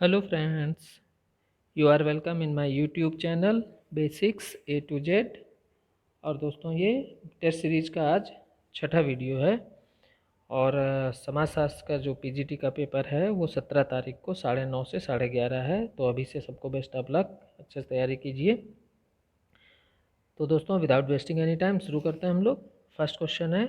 Hello friends, you are welcome in my YouTube channel basics A to Z। और दोस्तों ये test series का आज छठा वीडियो है। और समाजशास्त्र का जो पीजीटी का पेपर है वो 17 तारीख को 9:30 से 11:30 है। तो अभी से सबको बेस्ट ऑफ लक, अच्छे से तैयारी कीजिए। तो दोस्तों विदाउट वेस्टिंग एनी टाइम शुरू करते हैं हम लोग। फर्स्ट क्वेश्चन है,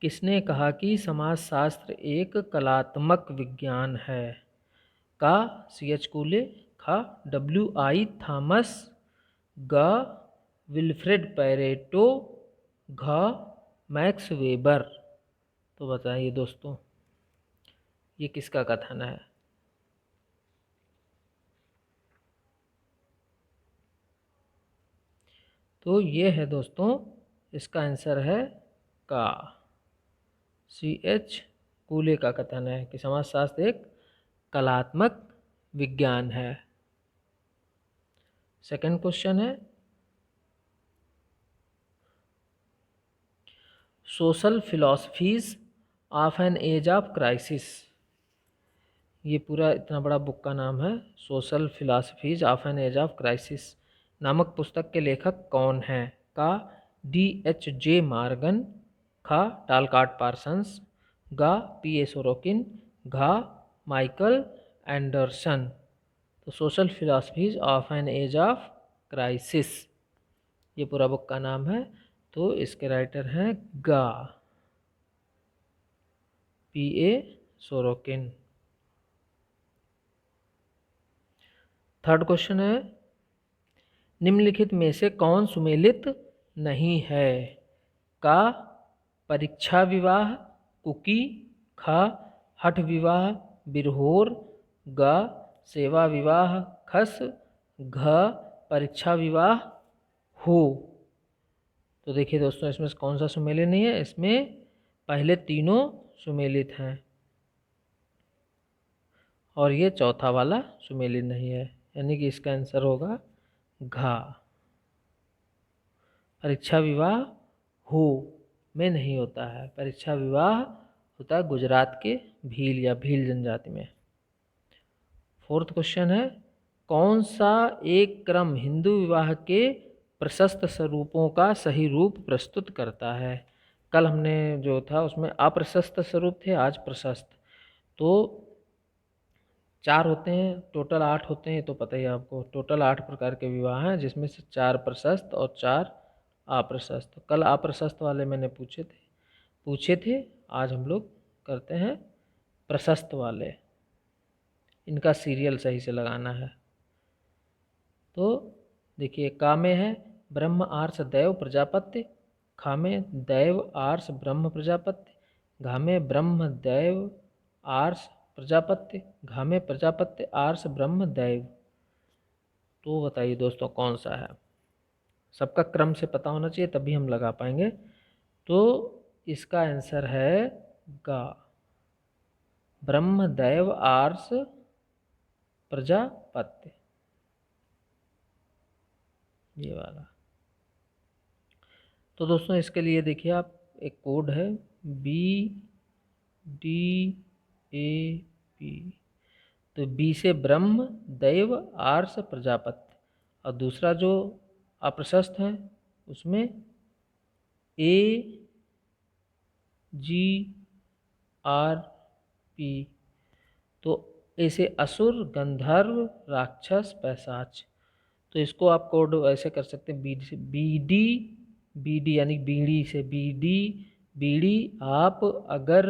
किसने कहा कि समाजशास्त्र एक कलात्मक विज्ञान है? का C.H. कूले, खा W.I. थॉमस, ग विल्फ्रेड पैरेटो, घ मैक्स वेबर। तो बताइए दोस्तों ये किसका कथन है? तो ये है दोस्तों, इसका आंसर है का C.H. कूले का कथन है कि समाजशास्त्र एक कलात्मक विज्ञान है। सेकंड क्वेश्चन है, social philosophies of an age of crisis. ये पूरा इतना बड़ा बुक का नाम है, social philosophies of an age of crisis नामक पुस्तक के लेखक कौन हैं? का D.H.J. मार्गन, खा टालकाट पार्सन्स, गा P.A. सोरोकिन, घा माइकल एंडरसन। तो social philosophies of an age of crisis ये पूरा बुक का नाम है। तो इसके राइटर हैं गा P.A. सोरोकिन। थर्ड क्वेश्चन है, निम्नलिखित में से कौन सुमेलित नहीं है? का परीक्षा विवाह, कुकी, खा हठ विवाह, बिरहोर, ग सेवा विवाह, खस, घ परीक्षा विवाह, हो। तो देखिए दोस्तों इसमें से कौन सा सुमेलित नहीं है? इसमें पहले तीनों सुमेलित हैं और ये चौथा वाला सुमेलित नहीं है, यानी कि इसका आंसर होगा घा। परीक्षा विवाह हो में नहीं होता है, परीक्षा विवाह होता है गुजरात के भील या भील जनजाति में। फोर्थ क्वेश्चन है, कौन सा एक क्रम हिंदू विवाह के प्रशस्त स्वरूपों का सही रूप प्रस्तुत करता है? कल हमने जो था उसमें अप्रशस्त स्वरूप थे, आज प्रशस्त। तो 4 होते हैं, टोटल 8 होते हैं, तो पता ही है आपको। टोटल 8 प्रकार के विवाह हैं जिसमें से 4 प्रशस्त और 4 अप्रशस्त। कल अप्रशस्त वाले मैंने पूछे थे। आज हम लोग करते हैं प्रशस्त वाले। इनका सीरियल सही से लगाना है। तो देखिए, का में है ब्रह्म आर्ष दैव प्रजापत्य, खा में दैव आर्ष ब्रह्म प्रजापत्य, घा में ब्रह्म दैव आर्ष प्रजापत्य, घा में प्रजापत्य आर्ष ब्रह्म दैव। तो बताइए दोस्तों कौन सा है? सबका क्रम से पता होना चाहिए तभी हम लगा पाएंगे। तो इसका आंसर है गा ब्रह्म दैव आर्ष प्रजापत्य, ये वाला। तो दोस्तों इसके लिए देखिए आप, एक कोड है BDAP। तो बी से ब्रह्म दैव आर्ष प्रजापत्य, और दूसरा जो अप्रशस्त है उसमें AGRP। तो ऐसे असुर गंधर्व राक्षस पैशाच। तो इसको आप कोड ऐसे कर सकते हैं, BD यानी बीड़ी से BD बीड़ी आप अगर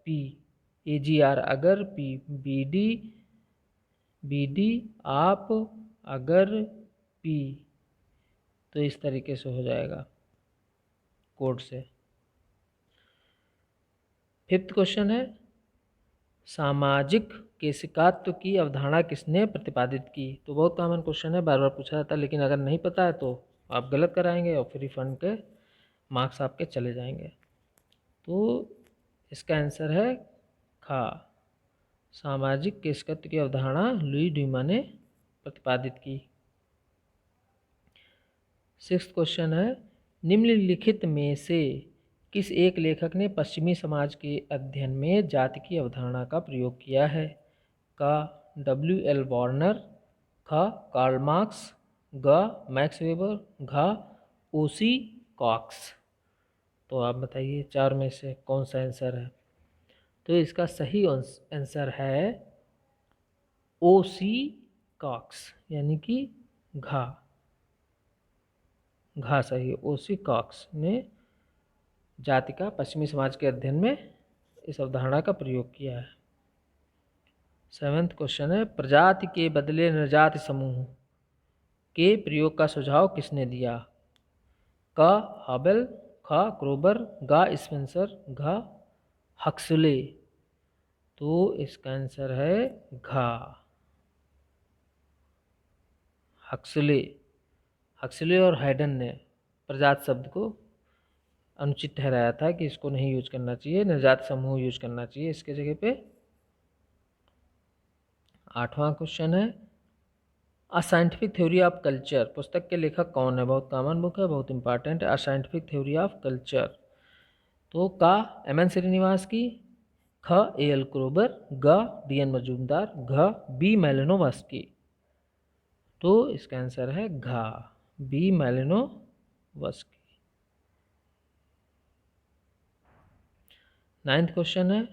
P, AGR अगर P, BD आप अगर P। तो इस तरीके से हो जाएगा कोड से। फिफ्थ क्वेश्चन है, सामाजिक केशिकात्व की अवधारणा किसने प्रतिपादित की? तो बहुत कॉमन क्वेश्चन है, बार बार पूछा जाता है, लेकिन अगर नहीं पता है तो आप गलत कराएंगे और फ्री फंड के मार्क्स आपके चले जाएंगे। तो इसका आंसर है खा, सामाजिक केशिकात्व की अवधारणा लुई ड्यूमा ने प्रतिपादित की। सिक्स्थ क्वेश्चन है, निम्नलिखित में से किस एक लेखक ने पश्चिमी समाज के अध्ययन में जाति की अवधारणा का प्रयोग किया है? का W.L. वार्नर, ख कार्ल मार्क्स, ग मैक्स वेबर, घ O.C. कॉक्स। तो आप बताइए चार में से कौन सा आंसर है। तो इसका सही आंसर है O.C. कॉक्स, यानी कि घा सही है। O.C. कॉक्स ने जाति का पश्चिमी समाज के अध्ययन में इस अवधारणा का प्रयोग किया है। 7th क्वेश्चन है, प्रजाति के बदले निर्जाति समूह के प्रयोग का सुझाव किसने दिया। क हाबेल, ख क्रोबर, ग स्पेंसर, घ हक्सले। तो इसका आंसर है घ हक्सले और हैडन ने प्रजाति शब्द को अनुचित ठहराया था कि इसको नहीं यूज करना चाहिए, निर्जात समूह यूज करना चाहिए इसके जगह पे। 8वां क्वेश्चन है, a scientific theory of culture पुस्तक के लेखक कौन है। बहुत कॉमन बुक है, बहुत इंपॉर्टेंट है। A scientific theory of culture. तो का M.N. श्रीनिवास की, ख A.L. क्रोबर, ग D.N. मजूमदार, घ B. मेलिनोवस्की। तो इसका आंसर है घ B. मेलिनोवस्की। 9th क्वेश्चन है,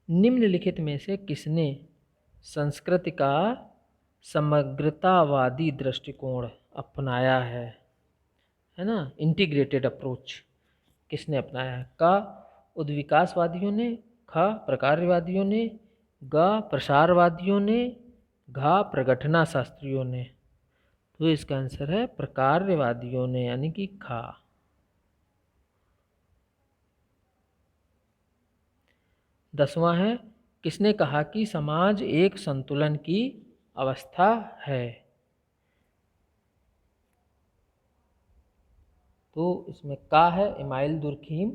निम्नलिखित में से किसने संस्कृति का समग्रतावादी दृष्टिकोण अपनाया है ना, इंटीग्रेटेड अप्रोच किसने अपनाया है। का उद्विकासवादियों ने, ख प्रकारवादियों ने, ग प्रसारवादियों ने, घ प्रगठना शास्त्रियों ने। तो इसका आंसर है प्रकारवादियों ने, यानी कि ख। 10वां है, किसने कहा कि समाज एक संतुलन की अवस्था है। तो इसमें का है इमाइल दुर्खीम,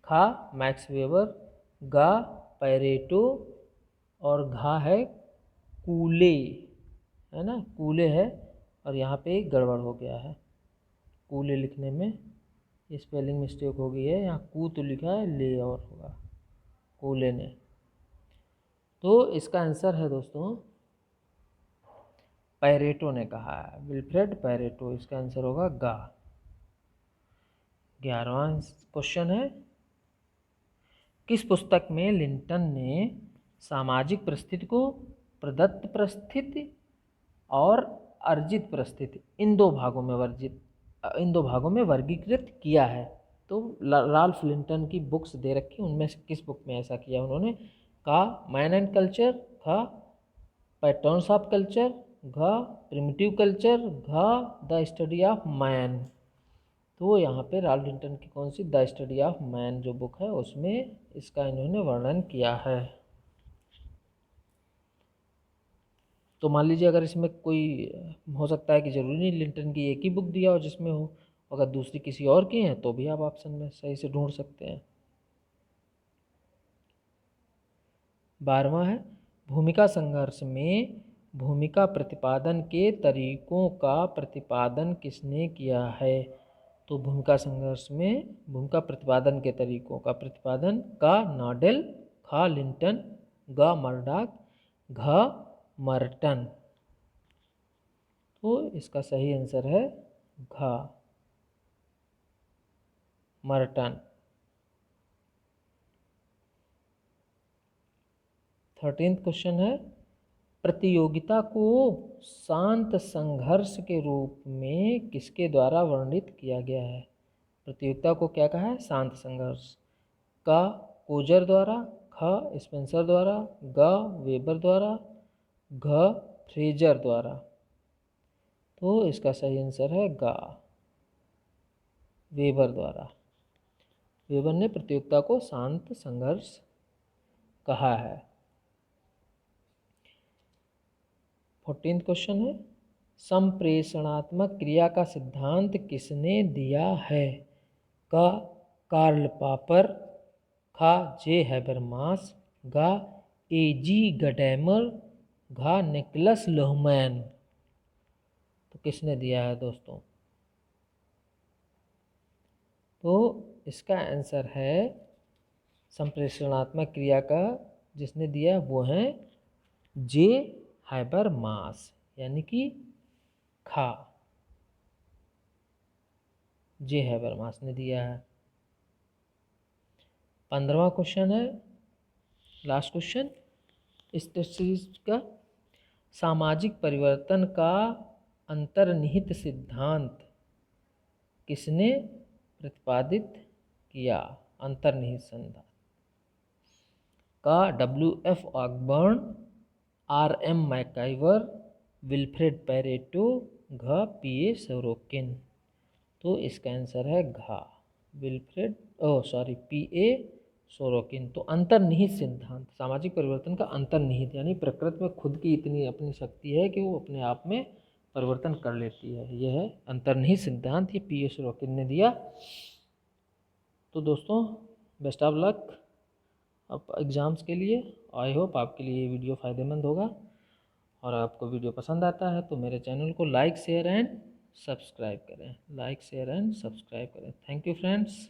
खा मैक्स वेबर, गा पैरेटो और घा है कूले, है ना, कूले है। और यहाँ पे गड़बड़ हो गया है, कूले लिखने में स्पेलिंग मिस्टेक हो गई है, यहाँ कू तो लिखा है ले और होगा कूले ने। तो इसका आंसर है दोस्तों पैरेटो ने कहा है, विल्फ्रेड पैरेटो। इसका आंसर होगा गा। 11वां क्वेश्चन है, किस पुस्तक में लिंटन ने सामाजिक परिस्थिति को प्रदत्त परिस्थिति और अर्जित परिस्थिति इन दो भागों में वर्गीकृत किया है। तो राल्फ लिंटन की बुक्स दे रखी, उनमें से किस बुक में ऐसा किया उन्होंने। का मैन एंड कल्चर, ख पैटर्न्स ऑफ कल्चर, घ प्रिमिटिव कल्चर, घ द स्टडी ऑफ मैन। तो यहाँ पे राल्फ लिंटन की कौन see the study of man जो बुक है उसमें इसका इन्होंने वर्णन किया है। तो मान लीजिए अगर इसमें कोई हो सकता है कि जरूरी नहीं लिंटन की एक ही बुक दिया हो जिसमें हो, अगर दूसरी किसी और की है तो भी आप ऑप्शन में सही से ढूंढ सकते हैं। 12वां है, भूमिका संघर्ष में भूमिका प्रतिपादन के तरीकों का प्रतिपादन किसने किया है। तो भूमिका संघर्ष में भूमिका प्रतिपादन के तरीकों का प्रतिपादन का नॉडेल, खा लिंटन, ग मर्डॉक, घ मर्टन। तो इसका सही आंसर है घ मर्टन। 13th क्वेश्चन है, प्रतियोगिता को शांत संघर्ष के रूप में किसके द्वारा वर्णित किया गया है। प्रतियोगिता को क्या कहा है, शांत संघर्ष। का कोजर द्वारा, ख स्पेंसर द्वारा, ग वेबर द्वारा, घ फ्रेजर द्वारा। तो इसका सही आंसर है ग वेबर द्वारा। वेबर ने प्रतियोगिता को शांत संघर्ष कहा है। 14th क्वेश्चन है, संप्रेषणात्मक क्रिया का सिद्धांत किसने दिया है। का कार्ल पॉपर, खा जे हैबरमास, गा A.G. गडेमर, घा निकोलस लोहमैन। तो किसने दिया है दोस्तों। तो इसका आंसर है संप्रेषणात्मक क्रिया का जिसने दिया वो है जे हाइबरमास यानी कि खा, जे हैबरमास ने दिया है। 15वां क्वेश्चन है, लास्ट क्वेश्चन इस टेस्ट सीरीज का, सामाजिक परिवर्तन का अंतर्निहित सिद्धांत किसने प्रतिपादित किया? अंतर्निहित सिद्धांत का WF ऑकबर्न, RM MacIver, Wilfred Pareto, घ PA सोरोकिन। तो इसका आंसर है घ PA सोरोकिन। तो अंतर्निहित सिद्धांत, सामाजिक परिवर्तन का अंतर्निहित यानी प्रकृति में खुद की इतनी अपनी शक्ति है कि वो अपने आप में परिवर्तन कर लेती है, यह है अंतर्निहित सिद्धांत, ये PA सोरोकिन ने दिया। तो दोस्तों बेस्ट ऑफ लक अब एग्ज़ाम्स के लिए। आई होप आपके लिए ये वीडियो फ़ायदेमंद होगा, और आपको वीडियो पसंद आता है तो मेरे चैनल को लाइक शेयर एंड सब्सक्राइब करें, लाइक शेयर एंड सब्सक्राइब करें। Thank you friends.